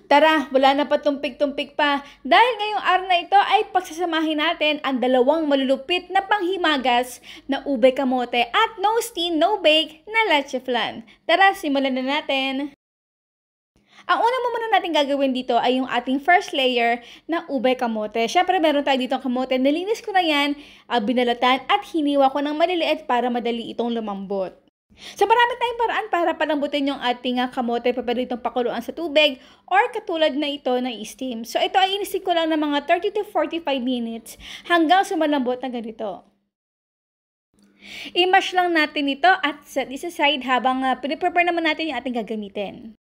Tara, wala na patumpik-tumpik pa. Dahil ngayong araw na ito ay pagsasamahin natin ang dalawang malulupit na panghimagas na ube kamote at no steam, no bake na leche flan. Tara, simulan na natin. Ang una muna natin gagawin dito ay yung ating first layer na ube kamote. Syempre meron tayo dito kamote. Nilinis ko na yan, binalatan at hiniwa ko ng maliliit para madali itong lumambot. So marami tayong paraan para palambutin yung ating kamote, pwede itong pakuluan sa tubig or katulad na ito na i-steam. So ito ay inisig ko lang ng mga 30 to 45 minutes hanggang sumalambot na ganito. I-mash lang natin ito at set this aside habang piniprepare naman natin yung ating gagamitin.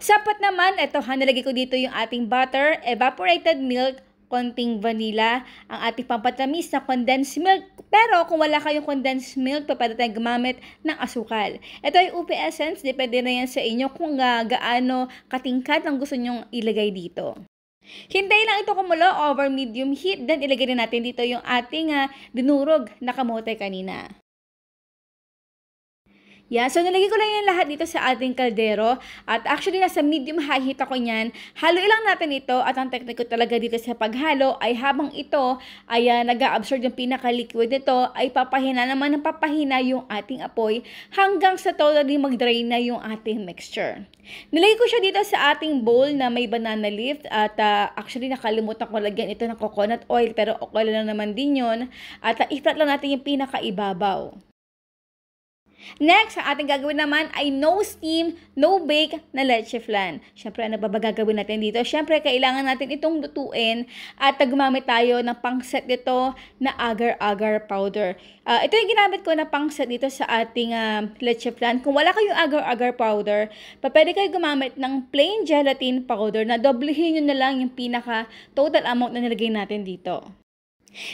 Sapat naman, ito nalagay ko dito yung ating butter, evaporated milk, konting vanilla, ang ating pampatamis na condensed milk. Pero kung wala kayong condensed milk, pwede tayong gumamit ng asukal. Ito ay ube essence, depende na yan sa inyo kung gaano katingkad ang gusto nyong ilagay dito. Hintay lang ito kumulo over medium heat, then ilagay na natin dito yung ating dinurog na kamote kanina. Yeah, so nilagay ko lang yung lahat dito sa ating kaldero at actually nasa medium high heat ako niyan. Haluin lang natin ito at ang technique ko talaga dito sa paghalo ay habang ito ay nag-absorb yung pinaka-liquid nito ay papahina naman ng papahina yung ating apoy hanggang sa totally mag-dry na yung ating mixture. Nilagay ko siya dito sa ating bowl na may banana leaf at actually nakalimutan ko lagyan ito ng coconut oil pero okay lang naman din yun at i-flat lang natin yung pinaka-ibabaw. Next, ang ating gagawin naman ay no steam, no bake na leche flan. Siyempre, ano ba gagawin natin dito? Siyempre, kailangan natin itong lutuin at gumamit tayo ng pangset dito na agar-agar powder. Ito yung ginamit ko na pangset dito sa ating leche flan. Kung wala kayong agar-agar powder, pwede kayo gumamit ng plain gelatin powder na doblehin nyo na lang yung pinaka-total amount na nilagay natin dito.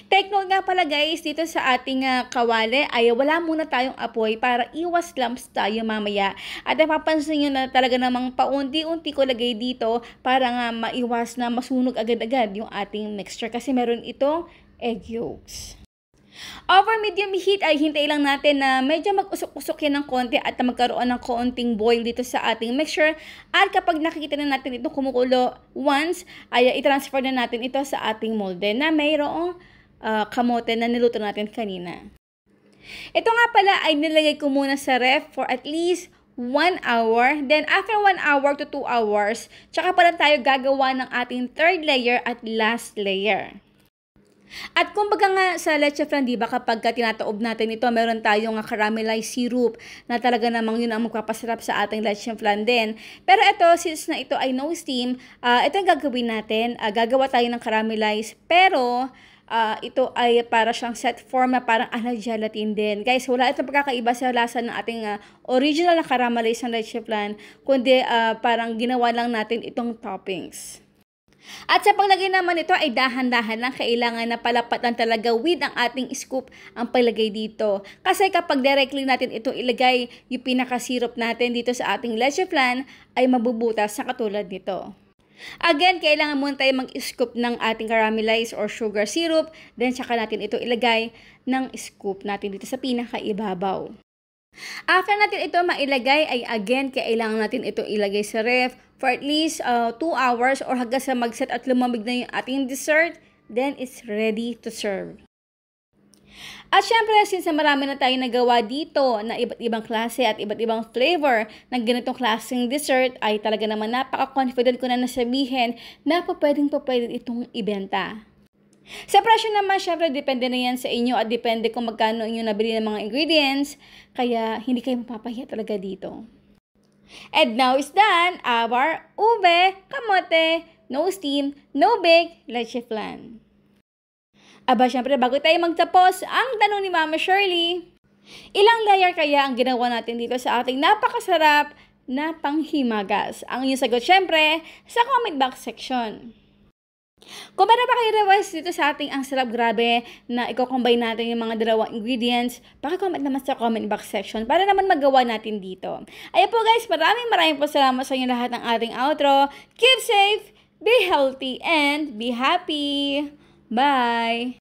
Take note nga pala guys, dito sa ating kawali ay wala muna tayong apoy para iwas lumps tayo mamaya. At napapansin nyo na talaga namang paunti-unti ko lagay dito para nga maiwas na masunog agad-agad yung ating mixture kasi meron itong egg yolks. Over medium heat ay hintay lang natin na medyo mag-usok-usok yan ng konti at magkaroon ng konting boil dito sa ating mixture. At kapag nakikita na natin itong kumukulo once, ay i-transfer na natin ito sa ating molde na mayroong kamote na niluto natin kanina. Ito nga pala ay nilagay ko muna sa ref for at least 1 hour. Then after 1 hour to 2 hours, tsaka pala tayo gagawa ng ating third layer at last layer. At kumbaga nga sa leche flan, diba kapag tinataob natin ito, meron tayong caramelized syrup na talaga namang yun ang magpapasarap sa ating leche flan din. Pero ito, since na ito ay no steam, ito ang gagawin natin. Gagawa tayo ng caramelized, pero ito ay para siyang set form na parang gelatin din. Guys, wala itong pagkakaiba sa lasa ng ating original na caramelized na leche flan, kundi parang ginawa lang natin itong toppings. At sa paglagay naman ito ay dahan-dahan lang, kailangan na palapatan talaga with ang ating scoop ang paglagay dito. Kasi kapag directly natin ito ilagay yung pinaka-syrup natin dito sa ating leche flan ay mabubutas sa katulad nito. Again, kailangan muna tayo mag-scoop ng ating caramelized or sugar syrup, then saka natin ito ilagay ng scoop natin dito sa pinaka-ibabaw. After natin ito mailagay ay again kailangan natin ito ilagay sa ref for at least 2 hours or hanggang sa mag-set at lumamig na yung ating dessert, then it's ready to serve. At syempre, since marami na tayo nagawa dito na iba't ibang klase at iba't ibang flavor ng ganitong klaseng dessert, ay talaga naman napaka-confident ko na nasabihin na pwedeng itong ibenta. Sa presyo naman, syempre, depende na yan sa inyo at depende kung magkano inyo nabili ng mga ingredients, kaya hindi kayo mapapahiya talaga dito. And now is done our ube, kamote, no steam, no bake, leche flan. Aba, syempre, bago tayo magtapos, ang tanong ni Mama Shirley, ilang layer kaya ang ginawa natin dito sa ating napakasarap na panghimagas? Ang inyong sagot, syempre, sa comment box section. Kung meron pa kayo request dito sa ating ang sarap grabe na i-combine natin yung mga dalawang ingredients, paki-comment naman sa comment box section para naman magawa natin dito. Ayan po guys, maraming po salamat sa inyo lahat ng ating outro. Keep safe, be healthy, and be happy. Bye!